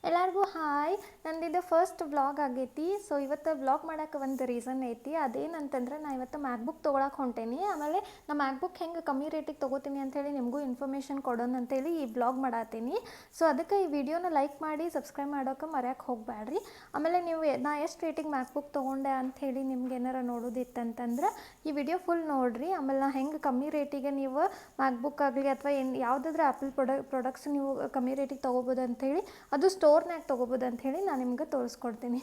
ಎಲ್ಲರಿಗೂ hi. ನಂದಿದು first vlog ಆಗೈತಿ. So ಇವತ್ತು ವ್ಲಾಗ್ ಮಾಡೋಕೆ ಒಂದು ರೀಸನ್ ಐತಿ. ಅದೇನಂತಂದ್ರೆ ನಾ ಇವತ್ತು ಮ್ಯಾಕ್ಬುಕ್ ತೊಗೊಳಕ್ಕೆ ಹೊಂಟೇನಿ. ಆಮೇಲೆ ನಾ ಮ್ಯಾಕ್ಬುಕ್ ಹೆಂಗೆ ಕಮ್ಮಿ ರೇಟಿಗೆ ತೊಗೋತೀನಿ ಅಂಥೇಳಿ ನಿಮಗೂ ಇನ್ಫಾರ್ಮೇಷನ್ ಕೊಡೋಣ ಅಂತೇಳಿ ಈ ವ್ಲಾಗ್ ಮಾಡತ್ತೀನಿ. ಸೊ ಅದಕ್ಕೆ ಈ ವಿಡಿಯೋನ ಲೈಕ್ ಮಾಡಿ ಸಬ್ಸ್ಕ್ರೈಬ್ ಮಾಡೋಕೆ ಮರೆಯೋಕೆ ಹೋಗಬೇಡ್ರಿ. ಆಮೇಲೆ ನೀವು ನಾ ಎಷ್ಟು ರೇಟಿಗೆ ಮ್ಯಾಕ್ಬುಕ್ ತೊಗೊಂಡೆ ಅಂಥೇಳಿ ನಿಮ್ಗೆ ಏನಾರ ನೋಡೋದಿತ್ತಂತಂದ್ರೆ ಈ ವಿಡಿಯೋ ಫುಲ್ ನೋಡಿರಿ. ಆಮೇಲೆ ನಾ ಹೆಂಗೆ ಕಮ್ಮಿ ರೇಟಿಗೆ ನೀವು ಮ್ಯಾಕ್ಬುಕ್ ಆಗಲಿ ಅಥವಾ ಏನು ಯಾವುದಾದ್ರೂ ಆ್ಯಪಲ್ ಪ್ರಾಡಕ್ಟ್ಸ್ ನೀವು ಕಮ್ಮಿ ರೇಟಿಗೆ ತೊಗೋಬೋದು ಅಂಥೇಳಿ, ಅದು ಸ್ಟೋರ್ನಾಗ ತೊಗೋಬೋದು ಅಂಥೇಳಿ ನಾನು ನಿಮ್ಗೆ ತೋರಿಸ್ಕೊಡ್ತೀನಿ.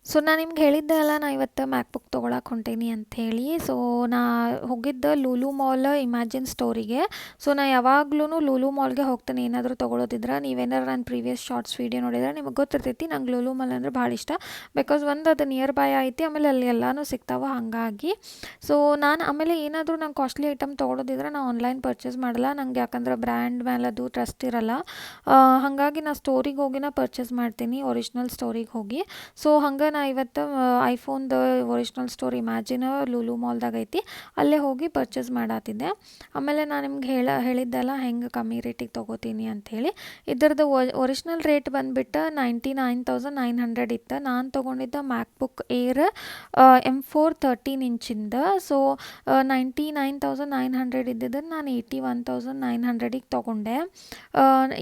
ಸೊ ನಾನು ನಿಮ್ಗೆ ಹೇಳಿದ್ದೆ ಅಲ್ಲ, ನಾ ಇವತ್ತು ಮ್ಯಾಕ್ಬುಕ್ ತೊಗೊಳಕ್ಕೆ ಹೊಂಟೇನಿ ಅಂಥೇಳಿ. ಸೊ ನಾ ಹೋಗಿದ್ದೆ ಲೂಲು ಮಾಲ್ ಇಮ್ಯಾಜಿನ್ ಸ್ಟೋರಿಗೆ. ಸೊ ನಾ ಯಾವಾಗ್ಲೂ ಲೂಲು ಮಾಲ್ಗೆ ಹೋಗ್ತೇನೆ ಏನಾದರೂ ತೊಗೊಳೋದಿದ್ರೆ. ನೀವೇನಾರು ನನ್ನ ಪ್ರೀವಿಯಸ್ ಶಾರ್ಟ್ಸ್ ವೀಡಿಯೋ ನೋಡಿದ್ರೆ ನಿಮಗೆ ಗೊತ್ತಿರ್ತೈತಿ ನಂಗೆ ಲೂಲು ಮಾಲ್ ಅಂದರೆ ಭಾಳ ಇಷ್ಟ. ಬಿಕಾಸ್ ಒಂದು ಅದು ನಿಯರ್ ಬೈ ಐತಿ, ಆಮೇಲೆ ಅಲ್ಲಿ ಎಲ್ಲನೂ ಸಿಗ್ತಾವೆ ಹಾಗಾಗಿ. ಸೊ ನಾನು ಆಮೇಲೆ ಏನಾದರೂ ನಂಗೆ ಕಾಸ್ಟ್ಲಿ ಐಟಮ್ ತೊಗೊಳೋದಿದ್ರೆ ನಾನು ಆನ್ಲೈನ್ ಪರ್ಚೇಸ್ ಮಾಡಲ್ಲ. ನಂಗೆ ಯಾಕಂದ್ರೆ ಬ್ರ್ಯಾಂಡ್ ಮೇಲೆ ಅದು ಟ್ರಸ್ಟ್ ಇರಲ್ಲ. ಹಾಗಾಗಿ ನಾನು ಸ್ಟೋರಿಗೆ ಹೋಗಿನ ಪರ್ಚೇಸ್ ಮಾಡ್ತೀನಿ, ಒರಿಜಿನಲ್ ಸ್ಟೋರಿಗೆ ಹೋಗಿ. ಸೊ ಹಂಗೆ ನಾ ಇವತ್ತು ಐಫೋನ್ದು ಒರಿಜಿನಲ್ ಸ್ಟೋರ್ ಇಮ್ಯಾಜಿನ್ ಲೂಲು ಮಾಲ್ದಾಗ ಐತಿ, ಅಲ್ಲೇ ಹೋಗಿ ಪರ್ಚೇಸ್ ಮಾಡತ್ತಿದ್ದೆ. ಆಮೇಲೆ ನಾನು ನಿಮ್ಗೆ ಹೇಳಿದ್ದೆಲ್ಲ ಹೆಂಗೆ ಕಮ್ಮಿ ರೇಟಿಗೆ ತೊಗೋತೀನಿ ಅಂಥೇಳಿ. ಇದರದ್ದು ಒರಿಜಿನಲ್ ರೇಟ್ ಬಂದುಬಿಟ್ಟು 99,900 ಇತ್ತು. ನಾನು ತೊಗೊಂಡಿದ್ದ ಮ್ಯಾಕ್ಬುಕ್ ಏರ್ M4 13 ಇಂಚಿಂದ. ಸೊ 99,900 ಇದ್ದಿದ್ದನ್ನು ನಾನು 81,900ಗೆ ತೊಗೊಂಡೆ.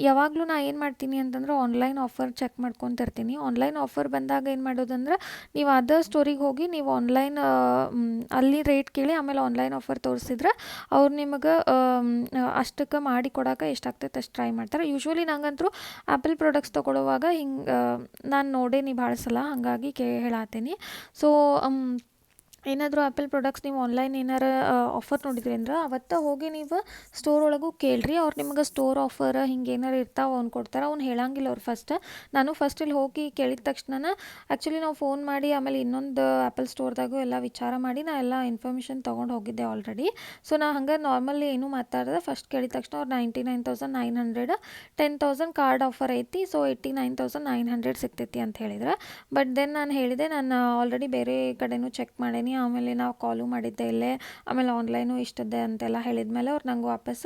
ಯಾವಾಗಲೂ ನಾನು ಏನು ಮಾಡ್ತೀನಿ ಅಂತಂದ್ರೆ ಆನ್ಲೈನ್ ಆಫರ್ ಚೆಕ್ ಮಾಡ್ಕೊತಿರ್ತೀನಿ. ಆನ್ಲೈನ್ ಆಫರ್ ಬಂದಾಗ ಏನು ಮಾಡೋದಂದ್ರೆ, ನೀವು ಅದರ್ ಸ್ಟೋರಿಗೆ ಹೋಗಿ ನೀವು ಆನ್ಲೈನ್ ಅಲ್ಲಿ ರೇಟ್ ಕೇಳಿ ಆಮೇಲೆ ಆನ್ಲೈನ್ ಆಫರ್ ತೋರಿಸಿದ್ರೆ ಅವ್ರು ನಿಮಗೆ ಅಷ್ಟಕ್ಕೆ ಮಾಡಿ ಕೊಡೋಕೆ ಎಷ್ಟಾಗ್ತೈತೆ ಅಷ್ಟು ಟ್ರೈ ಮಾಡ್ತಾರೆ. ಯೂಶ್ವಲಿ ನಂಗಂತೂ ಆ್ಯಪಲ್ ಪ್ರಾಡಕ್ಟ್ಸ್ ತೊಗೊಳುವಾಗ ಹಿಂಗೆ ನಾನು ನೋಡೇನಿ ಭಾಳ ಸಲ, ಹಾಗಾಗಿ ಹೇಳತ್ತೀನಿ. ಸೊ ಏನಾದರೂ ಆ್ಯಪಲ್ ಪ್ರಾಡಕ್ಟ್ಸ್ ನೀವು ಆನ್ಲೈನ್ ಏನಾರು ಆಫರ್ ನೋಡಿದ್ರಿ ಅಂದ್ರೆ ಅವತ್ತು ಹೋಗಿ ನೀವು ಸ್ಟೋರ್ ಒಳಗೂ ಕೇಳ್ರಿ. ಅವ್ರು ನಿಮ್ಗೆ ಸ್ಟೋರ್ ಆಫರ್ ಹಿಂಗೆ ಏನಾರು ಇರ್ತಾವೆ ಅವ್ನು ಕೊಡ್ತಾರೆ. ಅವ್ನು ಹೇಳಂಗಿಲ್ಲ ಅವ್ರು ನಾನು ಫಸ್ಟ್ ಇಲ್ಲಿ ಹೋಗಿ ಕೇಳಿದ ತಕ್ಷಣ ಆ್ಯಕ್ಚುಲಿ ನಾವು ಫೋನ್ ಮಾಡಿ ಆಮೇಲೆ ಇನ್ನೊಂದು ಆ್ಯಪಲ್ ಸ್ಟೋರ್ದಾಗೂ ಎಲ್ಲ ವಿಚಾರ ಮಾಡಿ ನಾ ಎಲ್ಲ ಇನ್ಫಾರ್ಮೇಷನ್ ತೊಗೊಂಡು ಹೋಗಿದ್ದೆ ಆಲ್ರೆಡಿ. ಸೊ ನಾ ಹಂಗೆ ನಾರ್ಮಲಿ ಏನೂ ಮಾತಾಡಿದೆ. ಫಸ್ಟ್ ಕೇಳಿದ ತಕ್ಷಣ ಅವ್ರು 99,900 10,000 ಕಾರ್ಡ್ ಆಫರ್ ಐತಿ, ಸೊ 89,900 ಸಿಗ್ತೈತಿ ಅಂತ ಹೇಳಿದ್ರೆ. ಬಟ್ ದೆನ್ ನಾನು ಹೇಳಿದೆ ನಾನು ಆಲ್ರೆಡಿ ಬೇರೆ ಕಡೆನೂ ಚೆಕ್ ಮಾಡೇನಿ, ಆಮೇಲೆ ನಾವು ಕಾಲು ಮಾಡಿದ್ದೆ ಇಲ್ಲೇ, ಆಮೇಲೆ ಆನ್ಲೈನು ಇಷ್ಟದ್ದೆ ಅಂತೆಲ್ಲ ಹೇಳಿದ್ಮೇಲೆ ಅವ್ರು ನಂಗೆ ವಾಪಸ್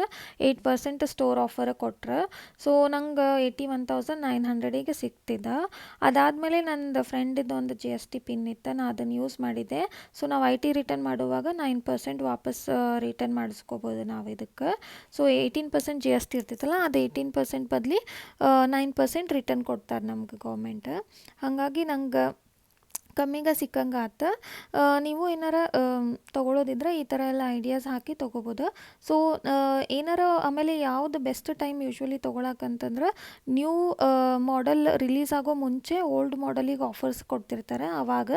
8% ಸ್ಟೋರ್ ಆಫರ್ ಕೊಟ್ರು. ಸೊ ನಂಗೆ 81,900ಗೆ ಸಿಗ್ತಿದ್ದ. ಅದಾದಮೇಲೆ ನಂದು ಫ್ರೆಂಡಿದ್ದು ಒಂದು GST ಪಿನ್ ಇತ್ತು, ನಾನು ಅದನ್ನು ಯೂಸ್ ಮಾಡಿದ್ದೆ. ಸೊ ನಾವು IT ರಿಟರ್ನ್ ಮಾಡುವಾಗ 9% ವಾಪಸ್ ರಿಟರ್ನ್ ಮಾಡಿಸ್ಕೋಬೋದು ನಾವು ಇದಕ್ಕೆ. ಸೊ 18% GST ಇರ್ತಿತ್ತಲ್ಲ, ಅದು 18% ಬದಲಿ 9% ರಿಟರ್ನ್ ಕೊಡ್ತಾರೆ ನಮ್ಗೆ ಗೌರ್ಮೆಂಟ್. ಹಾಗಾಗಿ ನಂಗೆ ಕಮ್ಮಿಗೆ ಸಿಕ್ಕಂಗೆ ಆತು. ನೀವು ಏನಾರ ತೊಗೊಳೋದಿದ್ರೆ ಈ ಥರ ಎಲ್ಲ ಐಡಿಯಾಸ್ ಹಾಕಿ ತೊಗೋಬೋದು. ಸೊ ಏನಾರ ಆಮೇಲೆ ಯಾವುದು ಬೆಸ್ಟ್ ಟೈಮ್ ಯೂಶ್ವಲಿ ತೊಗೊಳಕ್ಕಂತಂದ್ರೆ ನ್ಯೂ ಮಾಡೆಲ್ ರಿಲೀಸ್ ಆಗೋ ಮುಂಚೆ ಓಲ್ಡ್ ಮಾಡೆಲಿಗೆ ಆಫರ್ಸ್ ಕೊಡ್ತಿರ್ತಾರೆ ಆವಾಗ.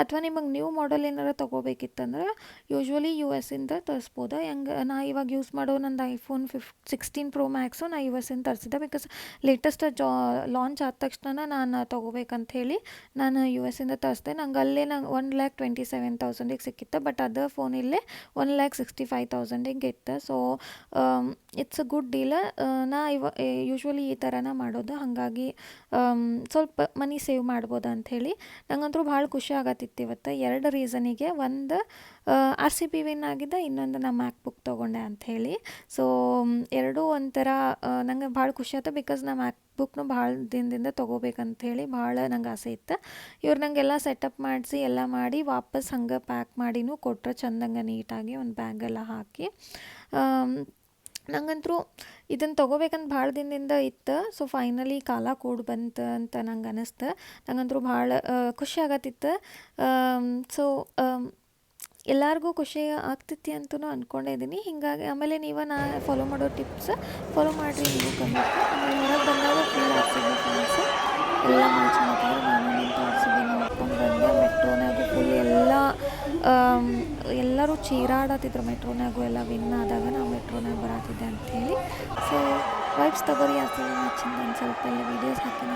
ಅಥವಾ ನಿಮಗೆ ನ್ಯೂ ಮಾಡೆಲ್ ಏನಾರ ತೊಗೋಬೇಕಿತ್ತಂದ್ರೆ ಯೂಶ್ವಲಿ US ಇಂದ ತರಿಸ್ಬೋದು. ಹೆಂಗೆ ನಾ ಇವಾಗ ಯೂಸ್ ಮಾಡೋ ನಂದು iPhone 16 Pro Max ನಾ US ಇಂದ ತರಿಸಿದ್ದೆ. ಬಿಕಾಸ್ ಲೇಟೆಸ್ಟ್ ಲಾಂಚ್ ಆದ ತಕ್ಷಣ ನಾನು ತೊಗೋಬೇಕಂತ ಹೇಳಿ ನಾನು US ಇಂದ ತರಿಸ್ದೆ. ನಂಗೆ ಅಲ್ಲೇ 1,27,000ಗೆ ಸಿಕ್ಕಿತ್ತು. ಬಟ್ ಅದ ಫೋನ್ ಇಲ್ಲೇ 1,65,000ಗೆ ಇತ್ತು. So it's a good deal. ನಾ ಯೂಶ್ವಲಿ ಈ ಥರನ ಮಾಡೋದು, ಹಾಗಾಗಿ ಸ್ವಲ್ಪ ಮನಿ ಸೇವ್ ಮಾಡ್ಬೋದು ಅಂಥೇಳಿ. ನಂಗಂತೂ ಭಾಳ ಖುಷಿ ಆಗತ್ತಿತ್ತು ಇವತ್ತು 2 ರೀಸನಿಗೆ. ಒಂದು RCB ವಿನ್ ಆಗಿದ್ದೆ, ಇನ್ನೊಂದು ನಾ ಮ್ಯಾಕ್ಬುಕ್ ತೊಗೊಂಡೆ ಅಂಥೇಳಿ. ಸೊ ಎರಡೂ ಒಂಥರ ನಂಗೆ ಭಾಳ ಖುಷಿ ಆಯ್ತು. ಬಿಕಾಸ್ ನಾ ಮ್ಯಾಕ್ಬುಕ್ನು ಭಾಳ ದಿನದಿಂದ ತೊಗೋಬೇಕಂಥೇಳಿ ಭಾಳ ನಂಗೆ ಆಸೆ ಇತ್ತು. ಇವ್ರು ನಂಗೆಲ್ಲ ಸೆಟಪ್ ಮಾಡಿಸಿ ಎಲ್ಲ ಮಾಡಿ ವಾಪಸ್ ಹಂಗೆ ಪ್ಯಾಕ್ ಮಾಡಿನೂ ಕೊಟ್ಟರೆ ಚಂದಂಗೆ ನೀಟಾಗಿ ಒಂದು ಬ್ಯಾಗೆಲ್ಲ ಹಾಕಿ. ನಂಗಂತೂ ಇದನ್ನು ತೊಗೋಬೇಕಂತ ಭಾಳ ದಿನದಿಂದ ಇತ್ತು. ಸೊ ಫೈನಲಿ ಕಾಲ ಕೂಡಿ ಬಂತು ಅಂತ ನಂಗೆ ಅನ್ನಿಸ್ತು. ನಂಗಂತೂ ಭಾಳ ಖುಷಿ ಆಗತ್ತಿತ್ತು. ಸೊ ಎಲ್ಲರಿಗೂ ಖುಷಿ ಆಗ್ತೈತಿ ಅಂತೂ ಅಂದ್ಕೊಂಡಿದ್ದೀನಿ. ಹೀಗಾಗಿ ಆಮೇಲೆ ನೀವು ನಾ ಫಾಲೋ ಮಾಡೋ ಟಿಪ್ಸ್ ಫಾಲೋ ಮಾಡಿರಿ ನೀವು ಕನ್ನಡ. ಆಮೇಲೆ ಹೊರಗೆ ಬಂದಾಗ ಫುಲ್ RCB ಫ್ಯಾನ್ಸ್ ಎಲ್ಲ ಮ್ಯಾಚ್ ಮಾಡ್ತಾರೆ. ನಾನು ನಿಂತು RCB ನೋಡ್ಕೊಂಡು ಬಂದೆ. ಮೆಟ್ರೋನಾಗೂ ಫುಲ್ ಎಲ್ಲರೂ ಚೀರಾಡತ್ತಿದ್ರು ಮೆಟ್ರೋನಾಗೂ. ಎಲ್ಲ ವಿನ್ ಆದಾಗ ನಾವು ಮೆಟ್ರೋನಾಗ ಬರತ್ತಿದ್ದೆ ಅಂಥೇಳಿ. ಸೊ ವೈಬ್ಸ್ ತಗೋರಿ RCB ಮ್ಯಾಚಿಂದ ಒಂದು ಸ್ವಲ್ಪ ಎಲ್ಲ ವೀಡಿಯೋಸ್ ಹಾಕಿನ.